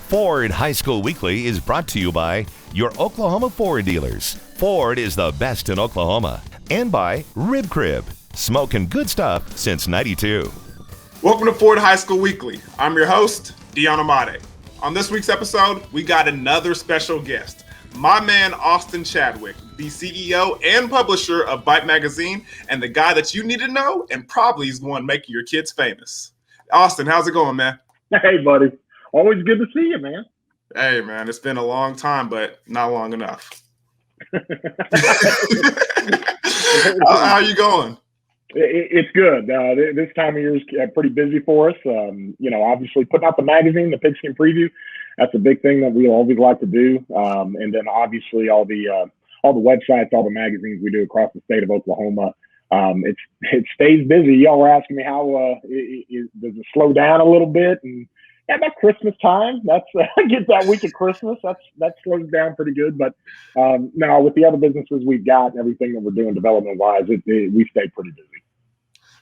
Ford High School Weekly is brought to you by your Oklahoma Ford dealers. Ford is the best in Oklahoma. And by Rib Crib, smoking good stuff since '92. Welcome to Ford High School Weekly. I'm your host, Dion Amade. On this week's episode, we got another special guest, my man Austin Chadwick, the CEO and publisher of Vype magazine, and the guy that you need to know and probably is the one making your kids famous. Austin, how's it going, man? Hey, buddy. Always good to see you, man. Hey, man, it's been a long time, but not long enough. How you going? It's good. This time of year is pretty busy for us. Obviously putting out the magazine, the Pigskin Preview. That's a big thing that we always like to do. And then obviously all the websites, all the magazines we do across the state of Oklahoma. It stays busy. Y'all were asking me how does it slow down a little bit? And yeah, about Christmas time, that's get that week of Christmas. That slows down pretty good. But no, with the other businesses we've got and everything that we're doing development wise, we stay pretty busy.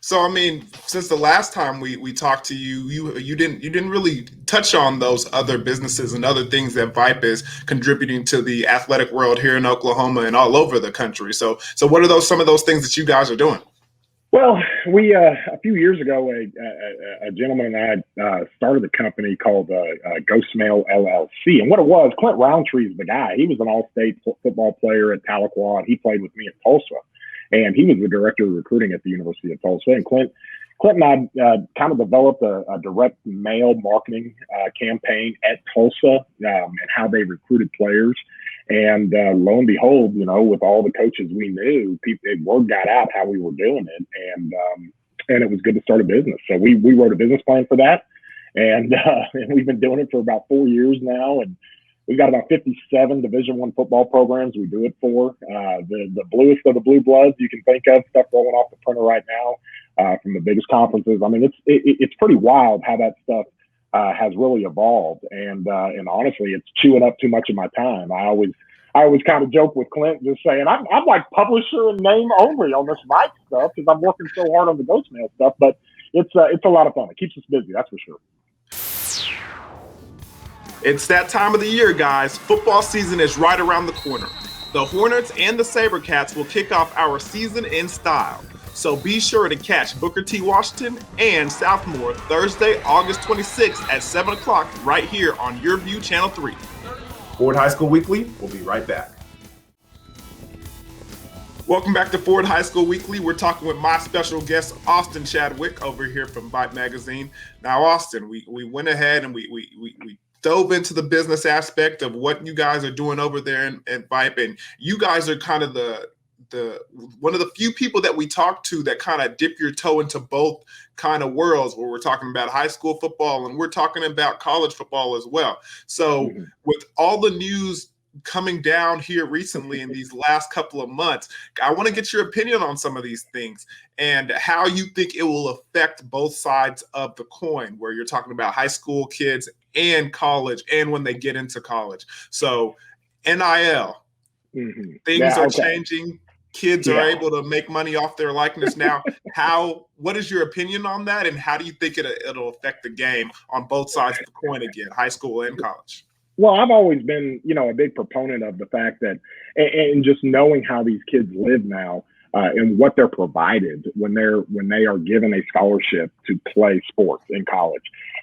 So, I mean, since the last time we talked to you, you didn't really touch on those other businesses and other things that Vype is contributing to the athletic world here in Oklahoma and all over the country. So what are some of those things that you guys are doing? Well, we a few years ago, a gentleman and I started a company called Ghost Mail LLC. And what it was, Clint Roundtree is the guy. He was an all-state football player at Tahlequah. He played with me at Tulsa. And he was the director of recruiting at the University of Tulsa. And Clint and I kind of developed a direct mail marketing campaign at Tulsa and how they recruited players. And lo and behold, with all the coaches we knew, word got out how we were doing it. And it was good to start a business. So we wrote a business plan for that. And we've been doing it for about 4 years now. And we've got about 57 Division I football programs we do it for. The bluest of the blue bloods you can think of, stuff rolling off the printer right now from the biggest conferences. I mean, it's pretty wild how that stuff has really evolved. And honestly, it's chewing up too much of my time. I always kind of joke with Clint, just saying I'm like publisher and name only on this Vype stuff because I'm working so hard on the Ghost Mail stuff. But it's a lot of fun. It keeps us busy, that's for sure. It's that time of the year, guys. Football season is right around the corner. The Hornets and the SaberCats will kick off our season in style. So be sure to catch Booker T. Washington and Southmore Thursday, August 26th at 7 o'clock right here on YurView Channel 3. Ford High School Weekly, we'll be right back. Welcome back to Ford High School Weekly. We're talking with my special guest, Austin Chadwick, over here from Vype magazine. Now, Austin, we went ahead and we dove into the business aspect of what you guys are doing over there at Vype, and you guys are kind of the one of the few people that we talk to that kind of dip your toe into both kind of worlds, where we're talking about high school football and we're talking about college football as well. So with all the news coming down here recently in these last couple of months, I want to get your opinion on some of these things and how you think it will affect both sides of the coin, where you're talking about high school kids and college and when they get into college. So NIL, things are changing. Kids are able to make money off their likeness now. What is your opinion on that, and how do you think it'll affect the game on both sides of the coin again, high school and college? Well, I've always been, a big proponent of the fact that, and just knowing how these kids live now and what they're provided when they are given a scholarship to play sports in college.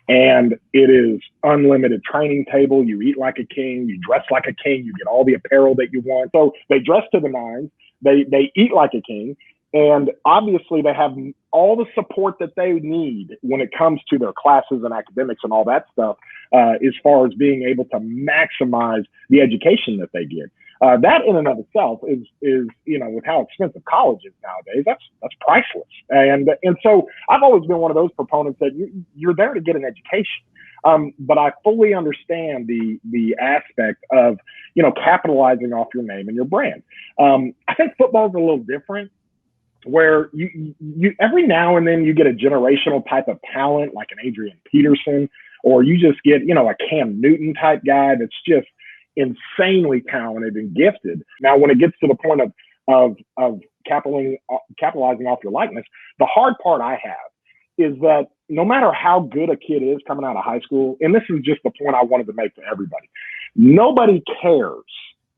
And it is unlimited training table. You eat like a king. You dress like a king. You get all the apparel that you want. So they dress to the nines. They eat like a king. And obviously they have all the support that they need when it comes to their classes and academics and all that stuff, as far as being able to maximize the education that they get. That in and of itself is with how expensive college is nowadays, that's priceless. And so I've always been one of those proponents that you're there to get an education. But I fully understand the aspect of, capitalizing off your name and your brand. I think football is a little different, where you every now and then you get a generational type of talent like an Adrian Peterson, or you just get, a Cam Newton type guy that's just insanely talented and gifted. Now, when it gets to the point of capitalizing off your likeness, the hard part I have is that no matter how good a kid is coming out of high school, and this is just the point I wanted to make to everybody, nobody cares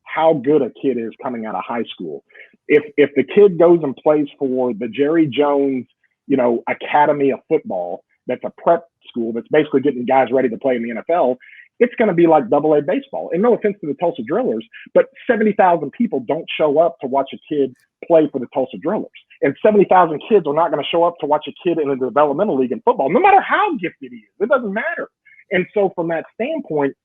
how good a kid is coming out of high school. If the kid goes and plays for the Jerry Jones, Academy of Football, that's a prep school that's basically getting guys ready to play in the NFL, it's going to be like AA baseball. And no offense to the Tulsa Drillers, but 70,000 people don't show up to watch a kid play for the Tulsa Drillers. And 70,000 kids are not going to show up to watch a kid in a developmental league in football, no matter how gifted he is. It doesn't matter. And so from that standpoint,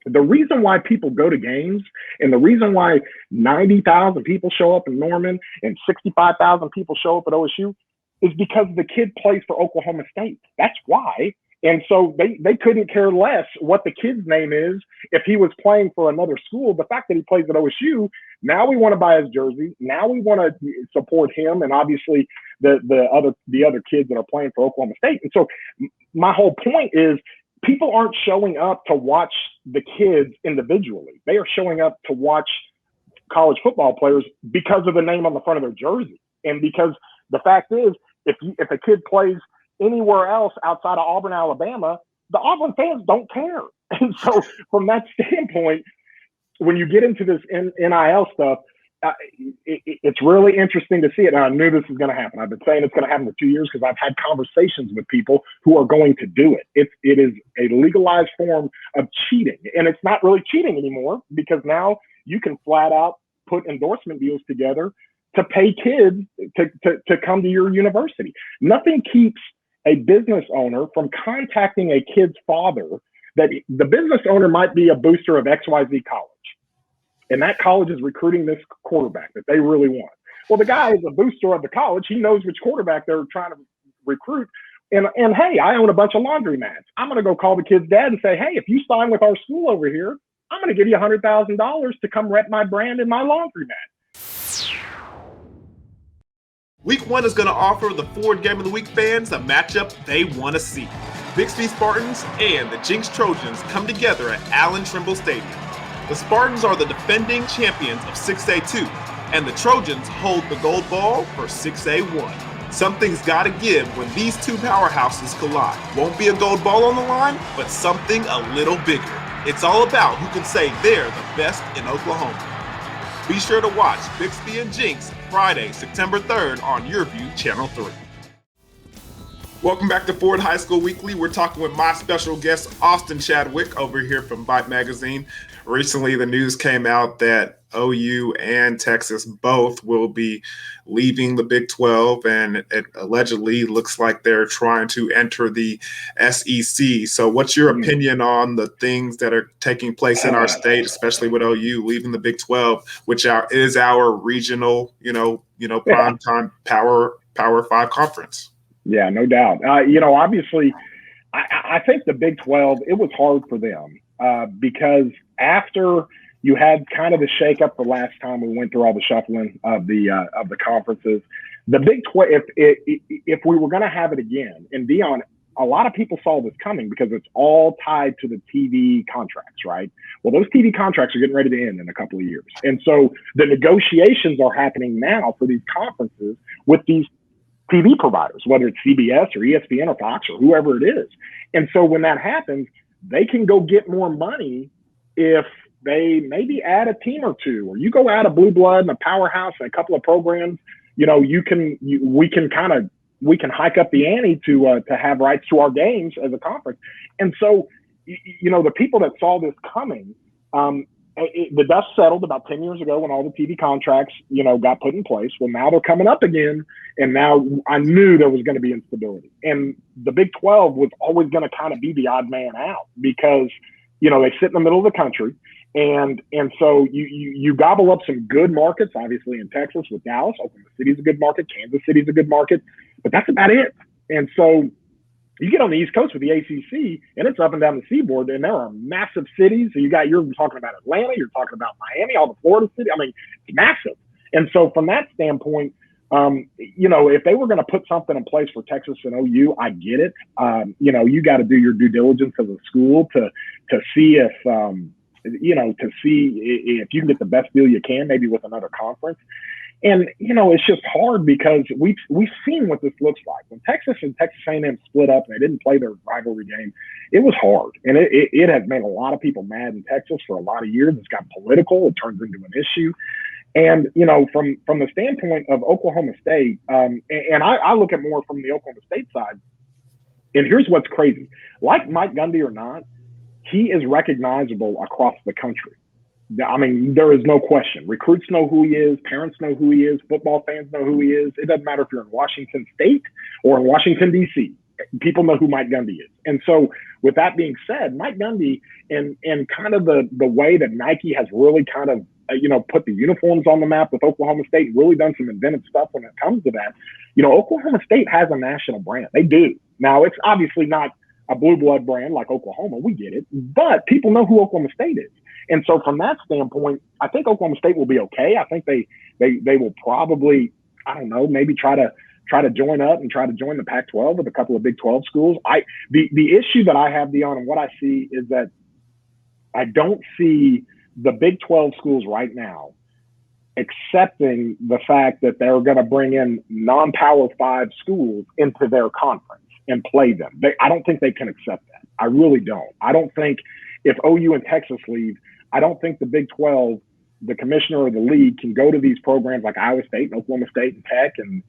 the reason why people go to games and the reason why 90,000 people show up in Norman and 65,000 people show up at OSU is because the kid plays for Oklahoma State. That's why. And so they couldn't care less what the kid's name is if he was playing for another school. The fact that he plays at OSU, now we want to buy his jersey. Now we want to support him and obviously the other kids that are playing for Oklahoma State. And so my whole point is people aren't showing up to watch the kids individually. They are showing up to watch college football players because of the name on the front of their jersey. And because the fact is, if a kid plays anywhere else outside of Auburn, Alabama, the Auburn fans don't care. And so from that standpoint, when you get into this NIL stuff, it's really interesting to see it. And I knew this was going to happen. I've been saying it's going to happen for 2 years because I've had conversations with people who are going to do it. It is a legalized form of cheating. And it's not really cheating anymore because now you can flat out put endorsement deals together to pay kids to come to your university. Nothing keeps a business owner from contacting a kid's father that the business owner might be a booster of XYZ college. And that college is recruiting this quarterback that they really want. Well, the guy is a booster of the college. He knows which quarterback they're trying to recruit. And hey, I own a bunch of laundromats. I'm going to go call the kid's dad and say, hey, if you sign with our school over here, I'm going to give you $100,000 to come rep my brand in my laundromat. Week 1 is going to offer the Ford Game of the Week fans a matchup they want to see. Bixby Spartans and the Jinx Trojans come together at Allen Trimble Stadium. The Spartans are the defending champions of 6A2, and the Trojans hold the gold ball for 6A1. Something's got to give when these two powerhouses collide. Won't be a gold ball on the line, but something a little bigger. It's all about who can say they're the best in Oklahoma. Be sure to watch Bixby and Jinx Friday, September 3rd on YurView Channel 3. Welcome back to Ford High School Weekly. We're talking with my special guest, Austin Chadwick, over here from Vype Magazine. Recently, the news came out that OU and Texas both will be leaving the Big 12, and it allegedly looks like they're trying to enter the SEC. So what's your opinion on the things that are taking place in our state, especially with OU leaving the Big 12, which is our regional, primetime Power 5 conference? Yeah, no doubt. Obviously, I think the Big 12, it was hard for them because after you had kind of the shakeup the last time we went through all the shuffling of the conferences, the Big 12, if we were going to have it again, and Dion, a lot of people saw this coming because it's all tied to the TV contracts, right? Well, those TV contracts are getting ready to end in a couple of years. And so the negotiations are happening now for these conferences with these TV providers, whether it's CBS or ESPN or Fox or whoever it is. And so when that happens, they can go get more money if they maybe add a team or two, or you go add a blue blood and a powerhouse and a couple of programs, we can hike up the ante to have rights to our games as a conference. And so, the people that saw this coming, the dust settled about 10 years ago when all the TV contracts, got put in place. Well, now they're coming up again. And now I knew there was going to be instability. And the Big 12 was always going to kind of be the odd man out because, they sit in the middle of the country. And so you gobble up some good markets, obviously in Texas with Dallas. Oklahoma City's a good market. Kansas City's a good market. But that's about it. And so you get on the East Coast with the ACC, and it's up and down the seaboard, and there are massive cities. So you're talking about Atlanta, you're talking about Miami, all the Florida cities. I mean, it's massive. And so from that standpoint, if they were going to put something in place for Texas and OU, I get it. You got to do your due diligence as a school to see if you can get the best deal you can, maybe with another conference. And, it's just hard because we've seen what this looks like. When Texas and Texas A&M split up and they didn't play their rivalry game, it was hard. And it has made a lot of people mad in Texas for a lot of years. It's got political. It turns into an issue. And, from the standpoint of Oklahoma State, and I look at more from the Oklahoma State side, and here's what's crazy. Like Mike Gundy or not, he is recognizable across the country. I mean, there is no question. Recruits know who he is. Parents know who he is. Football fans know who he is. It doesn't matter if you're in Washington State or in Washington, D.C. People know who Mike Gundy is. And so with that being said, Mike Gundy and kind of the way that Nike has really kind of, put the uniforms on the map with Oklahoma State and really done some inventive stuff when it comes to that, Oklahoma State has a national brand. They do. Now, it's obviously not a blue blood brand like Oklahoma. We get it. But people know who Oklahoma State is. And so from that standpoint, I think Oklahoma State will be okay. I think they will probably, I don't know, maybe try to join up and try to join the Pac-12 with a couple of Big 12 schools. The issue that I have, Dion, and what I see is that I don't see the Big 12 schools right now accepting the fact that they're going to bring in non-Power 5 schools into their conference and play them. I don't think they can accept that. I really don't. I don't think if OU and Texas leave, I don't think the Big 12, the commissioner or the league, can go to these programs like Iowa State and Oklahoma State and Tech and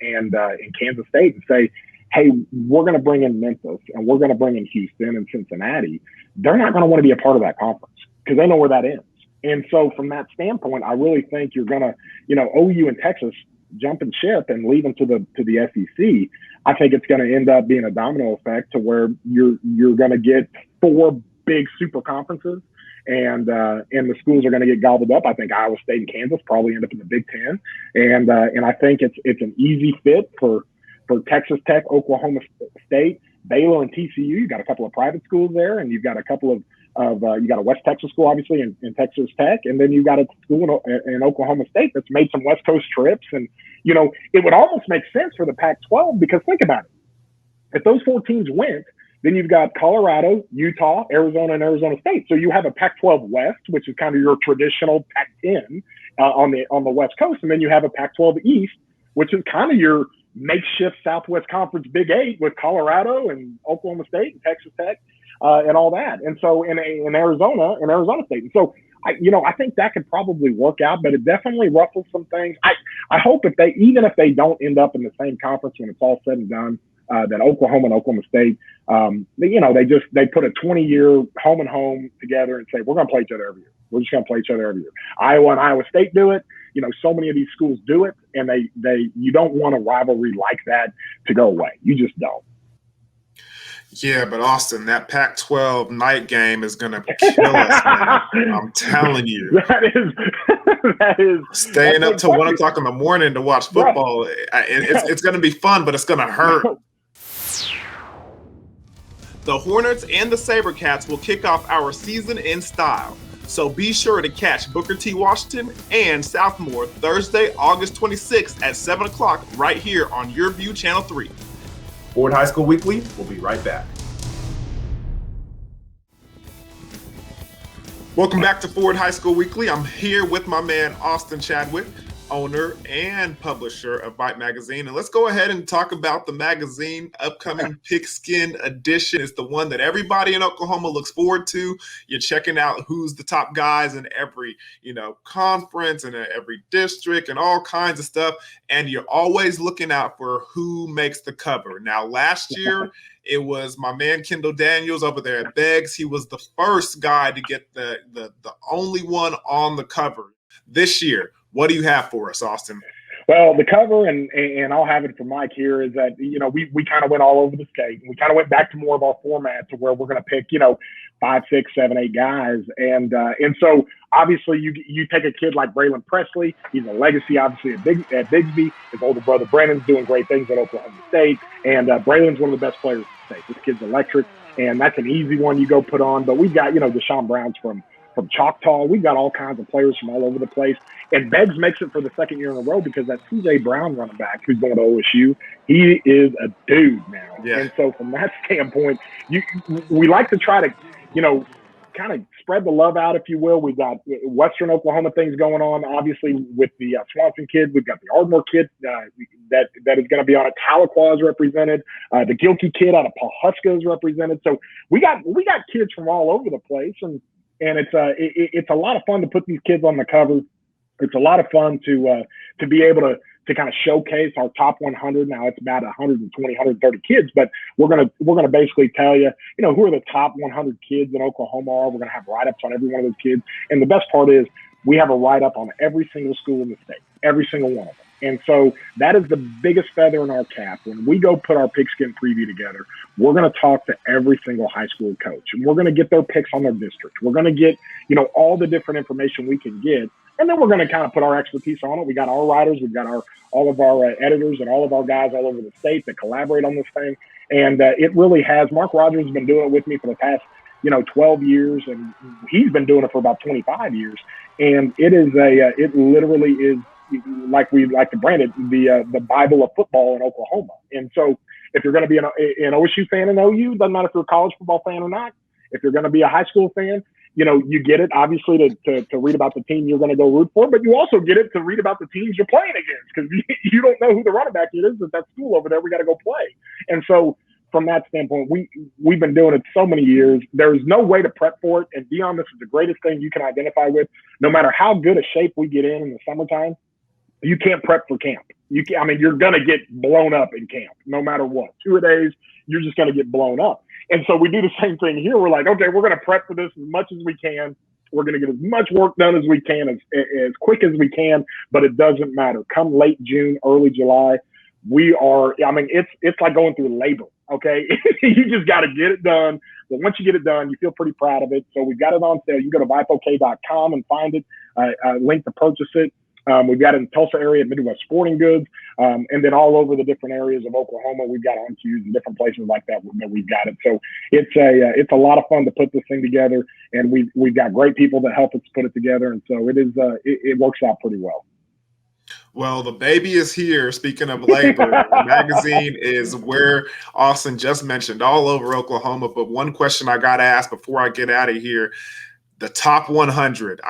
Kansas State and say, hey, we're going to bring in Memphis and we're going to bring in Houston and Cincinnati. They're not going to want to be a part of that conference because they know where that ends. And so from that standpoint, I really think you're going to, OU and Texas jumping ship and leaving to the SEC. I think it's going to end up being a domino effect to where you're going to get 4 big super conferences. And the schools are going to get gobbled up. I think Iowa State and Kansas probably end up in the Big Ten, and I think it's an easy fit for Texas Tech, Oklahoma State, Baylor, and TCU. You've got a couple of private schools there, and you've got a couple of you got a West Texas school, obviously, in Texas Tech, and then you've got a school in Oklahoma State that's made some West Coast trips, and it would almost make sense for the Pac-12 because think about it, if those 4 teams went. Then you've got Colorado, Utah, Arizona, and Arizona State. So you have a Pac-12 West, which is kind of your traditional Pac-10 on the West Coast, and then you have a Pac-12 East, which is kind of your makeshift Southwest Conference Big 8 with Colorado and Oklahoma State and Texas Tech and all that. And so in Arizona and Arizona State. And so I think that could probably work out, but it definitely ruffles some things. I hope even if they don't end up in the same conference when it's all said and done. That Oklahoma and Oklahoma State, they put a 20-year home and home together and say, we're going to play each other every year. We're just going to play each other every year. Iowa and Iowa State do it. So many of these schools do it, and you don't want a rivalry like that to go away. You just don't. Yeah, but Austin, that Pac-12 night game is going to kill us, man. I'm telling you. That is staying up till 1 o'clock in the morning to watch football. Right. It's going to be fun, but it's going to hurt. The Hornets and the SaberCats will kick off our season in style. So be sure to catch Booker T. Washington and Southmore Thursday, August 26th at 7 o'clock right here on YurView Channel 3. Ford High School Weekly will be right back. Welcome back to Ford High School Weekly. I'm here with my man, Austin Chadwick, owner and publisher of Vype Magazine. And let's go ahead and talk about the magazine, upcoming Pigskin Edition. It's the one that everybody in Oklahoma looks forward to. You're checking out who's the top guys in every, conference and every district and all kinds of stuff. And you're always looking out for who makes the cover. Now, last year, it was my man Kendall Daniels over there at Beggs. He was the first guy to get the only one on the cover. This year, what do you have for us, Austin? Well, the cover, and I'll have it for Mike here, is that, we kind of went all over the state. We kind of went back to more of our format to where we're going to pick, 5, 6, 7, 8 guys. And so obviously you take a kid like Braylon Presley. He's a legacy, obviously, at Bigsby. His older brother Brennan's doing great things at Oklahoma State. And Braylon's one of the best players in the state. This kid's electric. And that's an easy one you go put on. But we've got, Deshaun Browns from Choctaw. We've got all kinds of players from all over the place. And Beggs makes it for the second year in a row because that C.J. Brown running back who's going to OSU, he is a dude now. Yeah. And so from that standpoint, we like to try to, kind of spread the love out, if you will. We've got Western Oklahoma things going on, obviously, with the Swanson kid. We've got the Ardmore kid that is going to be on it. Tahlequah is represented. The Gilkey kid out of Pawhuska is represented. So we got kids from all over the place, and it's a lot of fun to put these kids on the cover. It's a lot of fun to be able to kind of showcase our top 100. Now it's about 120, 130 kids, but we're gonna basically tell you, who are the top 100 kids in Oklahoma are. We're gonna have write-ups on every one of those kids, and the best part is we have a write-up on every single school in the state, every single one of them. And so that is the biggest feather in our cap. When we go put our Pigskin preview together, we're going to talk to every single high school coach, and we're going to get their picks on their district. We're going to get, all the different information we can get. And then we're going to kind of put our expertise on it. We got our writers, we've got all of our editors and all of our guys all over the state that collaborate on this thing. And it really has. Mark Rogers has been doing it with me for the past, 12 years, and he's been doing it for about 25 years. And it literally is, like we like to brand it, the Bible of football in Oklahoma. And so if you're going to be an OSU fan in OU, doesn't matter if you're a college football fan or not. If you're going to be a high school fan, you get it, obviously, to read about the team you're going to go root for, but you also get it to read about the teams you're playing against, because you don't know who the running back is at that school over there. We got to go play. And so from that standpoint, we've been doing it so many years. There's no way to prep for it. And Dion, this is the greatest thing you can identify with. No matter how good a shape we get in the summertime, you can't prep for camp. You're going to get blown up in camp, no matter what. 2-a-days, you're just going to get blown up. And so we do the same thing here. We're like, okay, we're going to prep for this as much as we can. We're going to get as much work done as we can, as quick as we can, but it doesn't matter. Come late June, early July, it's like going through labor, okay? You just got to get it done. But once you get it done, you feel pretty proud of it. So we've got it on sale. You go to vypeok.com and find it, link to purchase it. We've got it in the Tulsa area at Midwest Sporting Goods, and then all over the different areas of Oklahoma. We've got on queues and different places like that we've got it. So it's a lot of fun to put this thing together, and we've got great people that help us put it together, and so it works out pretty well. Well, the baby is here. Speaking of labor, the magazine is where Austin just mentioned, all over Oklahoma. But one question I got to ask before I get out of here. The top 100.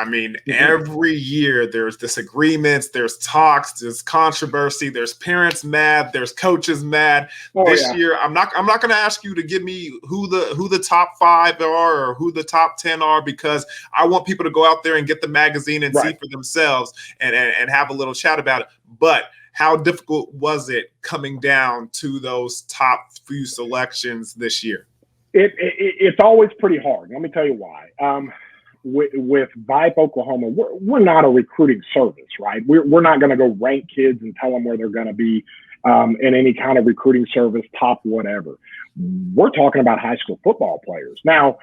Every year there's disagreements, there's talks, there's controversy, there's parents mad, there's coaches mad. This year, I'm not going to ask you to give me who the top 5 are or who the top 10 are, because I want people to go out there and get the magazine and see for themselves and have a little chat about it. But how difficult was it coming down to those top few selections this year? It's always pretty hard. Let me tell you why. With Vype Oklahoma, we're not a recruiting service, right? We're not going to go rank kids and tell them where they're going to be in any kind of recruiting service, top whatever. We're talking about high school football players. Now,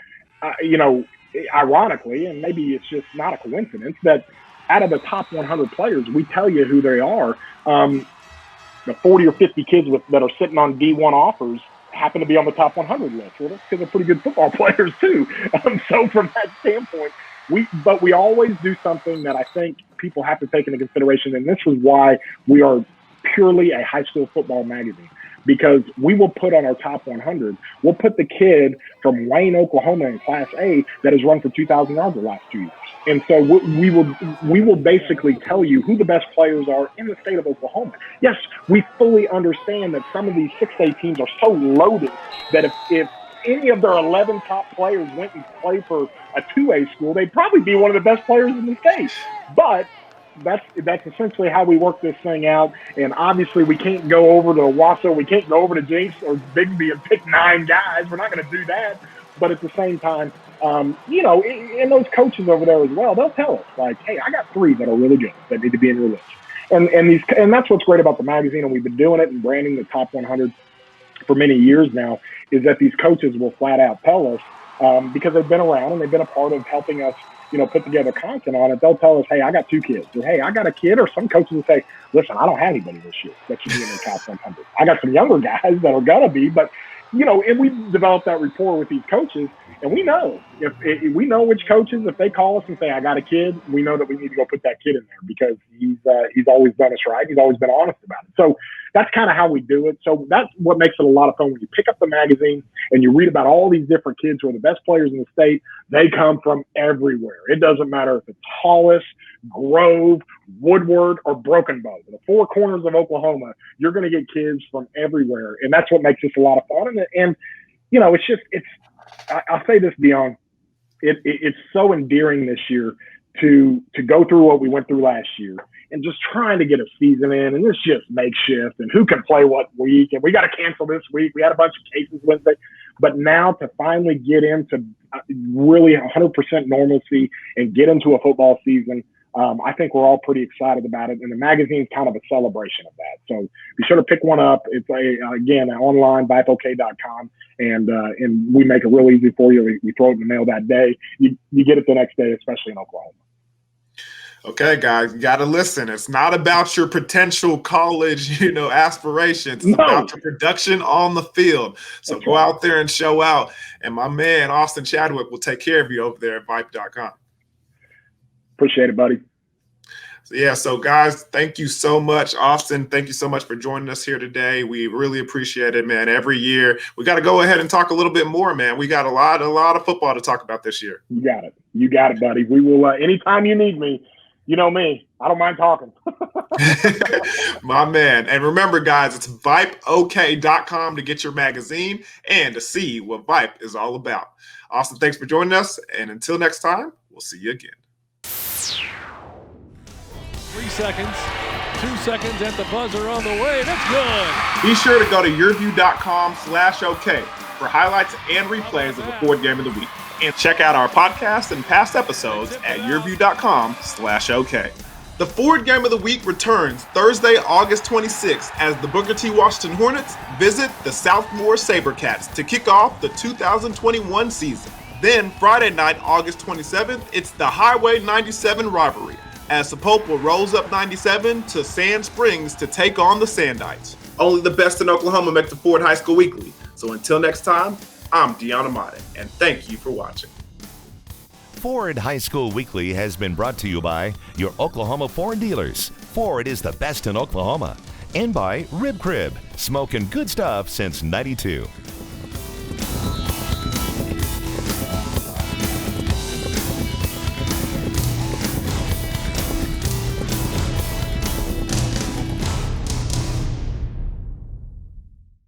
ironically, and maybe it's just not a coincidence, that out of the top 100 players, we tell you who they are. The 40 or 50 kids that are sitting on D1 offers happen to be on the top 100 list. Well, that's because they're pretty good football players too. So from that standpoint, we always do something that I think people have to take into consideration, and this is why we are purely a high school football magazine, because we will put on our top 100, we'll put the kid from Wayne, Oklahoma in Class A that has run for 2,000 yards the last 2 years. And so we will basically tell you who the best players are in the state of Oklahoma. Yes, we fully understand that some of these 6A teams are so loaded that if any of their 11 top players went and played for a 2A school, they'd probably be one of the best players in the state. But that's essentially how we work this thing out. And obviously we can't go over to Owasso, we can't go over to Jinx or Bigby and pick 9 guys. We're not going to do that. But at the same time, and those coaches over there as well, they'll tell us, like, hey, I got 3 that are really good that need to be in your list. And that's what's great about the magazine, and we've been doing it and branding the top 100 for many years now, is that these coaches will flat out tell us, because they've been around and they've been a part of helping us, put together content on it. They'll tell us, hey, I got 2 kids, or hey, I got a kid, or some coaches will say, listen, I don't have anybody this year that should be in the top 100. I got some younger guys that are gonna be, but and we developed that rapport with these coaches, and we know we know which coaches, if they call us and say, I got a kid, we know that we need to go put that kid in there, because he's always done us right. He's always been honest about it. So that's kind of how we do it. So that's what makes it a lot of fun when you pick up the magazine and you read about all these different kids who are the best players in the state. They come from everywhere. It doesn't matter if it's Hollis, Grove, Woodward, or Broken Bow. The four corners of Oklahoma, you're going to get kids from everywhere, and that's what makes this a lot of fun. And you know, I'll say this, Dion, it's so endearing this year to go through what we went through last year and just trying to get a season in, and it's just makeshift, and who can play what week, and we got to cancel this week. We had a bunch of cases Wednesday, but now to finally get into really 100% normalcy and get into a football season, I think we're all pretty excited about it, and the magazine's kind of a celebration of that. So be sure to pick one up. It's again online, vypeok.com, and we make it real easy for you. We throw it in the mail that day. You get it the next day, especially in Oklahoma. Okay, guys, you got to listen. It's not about your potential college, aspirations. It's about your production on the field. So That's go out there and show out. And my man, Austin Chadwick, will take care of you over there at Vype.com. Appreciate it, buddy. So guys, thank you so much. Austin, thank you so much for joining us here today. We really appreciate it, man. Every year, we got to go ahead and talk a little bit more, man. We got a lot of football to talk about this year. You got it, buddy. We will, anytime you need me. You know me. I don't mind talking. My man. And remember, guys, it's VypeOK.com to get your magazine and to see what Vype is all about. Austin, thanks for joining us. And until next time, we'll see you again. 3 seconds. 2 seconds at the buzzer on the way. That's good. Be sure to go to YurView.com/OK for highlights and replays of the Ford Game of the Week. And check out our podcast and past episodes at YurView.com/OK. The Ford Game of the Week returns Thursday, August 26th as the Booker T. Washington Hornets visit the Southmore SaberCats to kick off the 2021 season. Then Friday night, August 27th, it's the Highway 97 rivalry as Sapulpa rolls up 97 to Sand Springs to take on the Sandites. Only the best in Oklahoma make the Ford High School Weekly. So until next time, I'm Dion Amate, and thank you for watching. Ford High School Weekly has been brought to you by your Oklahoma Ford dealers. Ford is the best in Oklahoma. And by Rib Crib, smoking good stuff since '92.